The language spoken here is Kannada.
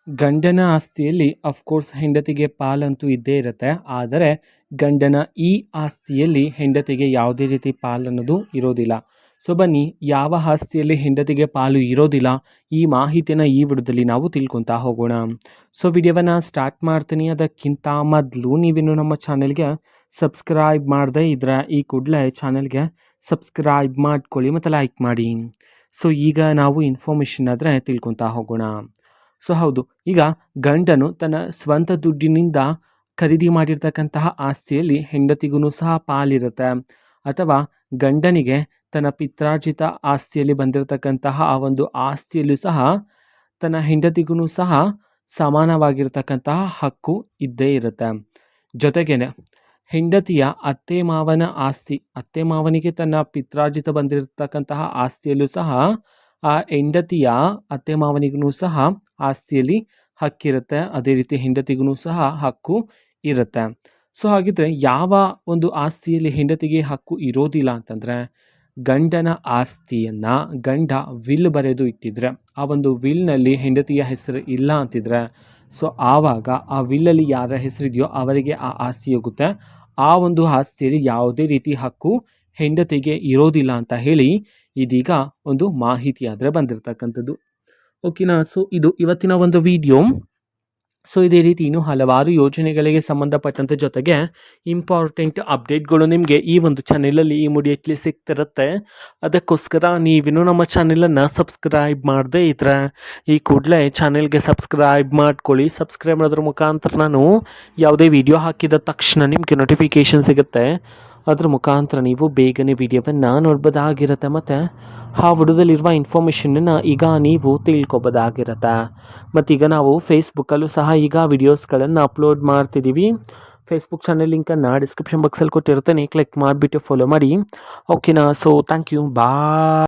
ಗಂಡನ ಆಸ್ತಿಯಲ್ಲಿ ಅಫ್ಕೋರ್ಸ್ ಹೆಂಡತಿಗೆ ಪಾಲಂತೂ ಇದ್ದೇ ಇರುತ್ತೆ. ಆದರೆ ಗಂಡನ ಈ ಆಸ್ತಿಯಲ್ಲಿ ಹೆಂಡತಿಗೆ ಯಾವುದೇ ರೀತಿ ಪಾಲನ್ನೋದು ಇರೋದಿಲ್ಲ. ಸೊ ಬನ್ನಿ, ಯಾವ ಆಸ್ತಿಯಲ್ಲಿ ಹೆಂಡತಿಗೆ ಪಾಲು ಇರೋದಿಲ್ಲ ಈ ಮಾಹಿತಿನ ಈ ವಿಡಿಯೋದಲ್ಲಿ ನಾವು ತಿಳ್ಕೊತಾ ಹೋಗೋಣ. ಸೊ ವಿಡಿಯೋವನ್ನು ಸ್ಟಾರ್ಟ್ ಮಾಡ್ತೀನಿ. ಅದಕ್ಕಿಂತ ಮೊದಲು ನೀವಿನ್ನು ನಮ್ಮ ಚಾನೆಲ್ಗೆ ಸಬ್ಸ್ಕ್ರೈಬ್ ಮಾಡದೇ ಇದ್ರೆ ಈ ಕೂಡಲೇ ಚಾನೆಲ್ಗೆ ಸಬ್ಸ್ಕ್ರೈಬ್ ಮಾಡ್ಕೊಳ್ಳಿ ಮತ್ತು ಲೈಕ್ ಮಾಡಿ. ಸೊ ಈಗ ನಾವು ಇನ್ಫಾರ್ಮೇಷನ್ ಆದರೆ ತಿಳ್ಕೊತಾ ಹೋಗೋಣ. ಸೊ ಹೌದು, ಈಗ ಗಂಡನು ತನ್ನ ಸ್ವಂತ ದುಡ್ಡಿನಿಂದ ಖರೀದಿ ಮಾಡಿರ್ತಕ್ಕಂತಹ ಆಸ್ತಿಯಲ್ಲಿ ಹೆಂಡತಿಗೂ ಸಹ ಪಾಲಿರುತ್ತೆ, ಅಥವಾ ಗಂಡನಿಗೆ ತನ್ನ ಪಿತ್ರಾರ್ಜಿತ ಆಸ್ತಿಯಲ್ಲಿ ಬಂದಿರತಕ್ಕಂತಹ ಆ ಒಂದು ಆಸ್ತಿಯಲ್ಲೂ ಸಹ ತನ್ನ ಹೆಂಡತಿಗೂ ಸಹ ಸಮಾನವಾಗಿರ್ತಕ್ಕಂತಹ ಹಕ್ಕು ಇದ್ದೇ ಇರುತ್ತೆ. ಜೊತೆಗೇನೆ ಹೆಂಡತಿಯ ಅತ್ತೆ ಮಾವನ ಆಸ್ತಿ, ಅತ್ತೆ ಮಾವನಿಗೆ ತನ್ನ ಪಿತ್ರಾರ್ಜಿತ ಬಂದಿರತಕ್ಕಂತಹ ಆಸ್ತಿಯಲ್ಲೂ ಸಹ ಆ ಹೆಂಡತಿಯ ಅತ್ತೆ ಮಾವನಿಗೂ ಸಹ ಆಸ್ತಿಯಲ್ಲಿ ಹಕ್ಕಿರುತ್ತೆ. ಅದೇ ರೀತಿ ಹೆಂಡತಿಗೂ ಸಹ ಹಕ್ಕು ಇರುತ್ತೆ. ಸೊ ಹಾಗಿದ್ರೆ ಯಾವ ಒಂದು ಆಸ್ತಿಯಲ್ಲಿ ಹೆಂಡತಿಗೆ ಹಕ್ಕು ಇರೋದಿಲ್ಲ ಅಂತಂದರೆ, ಗಂಡನ ಆಸ್ತಿಯನ್ನು ಗಂಡ ವಿಲ್ ಬರೆದು ಇಟ್ಟಿದ್ರೆ, ಆ ಒಂದು ವಿಲ್ನಲ್ಲಿ ಹೆಂಡತಿಯ ಹೆಸರು ಇಲ್ಲ ಅಂತಿದ್ರೆ, ಸೊ ಆವಾಗ ಆ ವಿಲ್ಲಲ್ಲಿ ಯಾರ ಹೆಸರಿದೆಯೋ ಅವರಿಗೆ ಆ ಆಸ್ತಿ ಹೋಗುತ್ತೆ. ಆ ಒಂದು ಆಸ್ತಿಯಲ್ಲಿ ಯಾವುದೇ ರೀತಿ ಹಕ್ಕು ಹೆಂಡತಿಗೆ ಇರೋದಿಲ್ಲ ಅಂತ ಹೇಳಿ ಇದೀಗ ಒಂದು ಮಾಹಿತಿ ಆದರೆ ಬಂದಿರತಕ್ಕಂಥದ್ದು. ಓಕೆನಾ. ಸೊ ಇದು ಇವತ್ತಿನ ಒಂದು ವಿಡಿಯೋ. ಸೊ ಇದೇ ರೀತಿ ಇನ್ನೂ ಹಲವಾರು ಯೋಜನೆಗಳಿಗೆ ಸಂಬಂಧಪಟ್ಟಂತೆ ಜೊತೆಗೆ ಇಂಪಾರ್ಟೆಂಟ್ ಅಪ್ಡೇಟ್ಗಳು ನಿಮಗೆ ಈ ಒಂದು ಚಾನೆಲಲ್ಲಿ ಇಮಿಡಿಯೇಟ್ಲಿ ಸಿಗ್ತಿರುತ್ತೆ. ಅದಕ್ಕೋಸ್ಕರ ನೀವಿನ್ನೂ ನಮ್ಮ ಚಾನೆಲನ್ನು ಸಬ್ಸ್ಕ್ರೈಬ್ ಮಾಡದೇ ಇದ್ರೆ ಈ ಕೂಡಲೇ ಚಾನೆಲ್ಗೆ ಸಬ್ಸ್ಕ್ರೈಬ್ ಮಾಡ್ಕೊಳ್ಳಿ. ಸಬ್ಸ್ಕ್ರೈಬ್ ಮಾಡೋದ್ರ ಮುಖಾಂತರ ನಾನು ಯಾವುದೇ ವಿಡಿಯೋ ಹಾಕಿದ ತಕ್ಷಣ ನಿಮಗೆ ನೋಟಿಫಿಕೇಷನ್ ಸಿಗುತ್ತೆ. ಅದ್ರ ಮುಖಾಂತರ ನೀವು ಬೇಗನೆ ವಿಡಿಯೋವನ್ನು ನೋಡ್ಬೋದಾಗಿರುತ್ತೆ ಮತ್ತು ಆ ವಿಡಿಯೋದಲ್ಲಿರುವ ಇನ್ಫಾರ್ಮೇಷನನ್ನು ಈಗ ನೀವು ತಿಳ್ಕೊಬೋದಾಗಿರುತ್ತೆ. ಮತ್ತೀಗ ನಾವು ಫೇಸ್ಬುಕ್ಕಲ್ಲೂ ಸಹ ಈಗ ವಿಡಿಯೋಸ್ಗಳನ್ನು ಅಪ್ಲೋಡ್ ಮಾಡ್ತಿದ್ದೀವಿ. ಫೇಸ್ಬುಕ್ ಚಾನೆಲ್ ಲಿಂಕನ್ನು ಡಿಸ್ಕ್ರಿಪ್ಷನ್ ಬಾಕ್ಸಲ್ಲಿ ಕೊಟ್ಟಿರುತ್ತೆ, ಕ್ಲಿಕ್ ಮಾಡಿಬಿಟ್ಟು ಫಾಲೋ ಮಾಡಿ. ಓಕೆನಾ. So thank you, bye.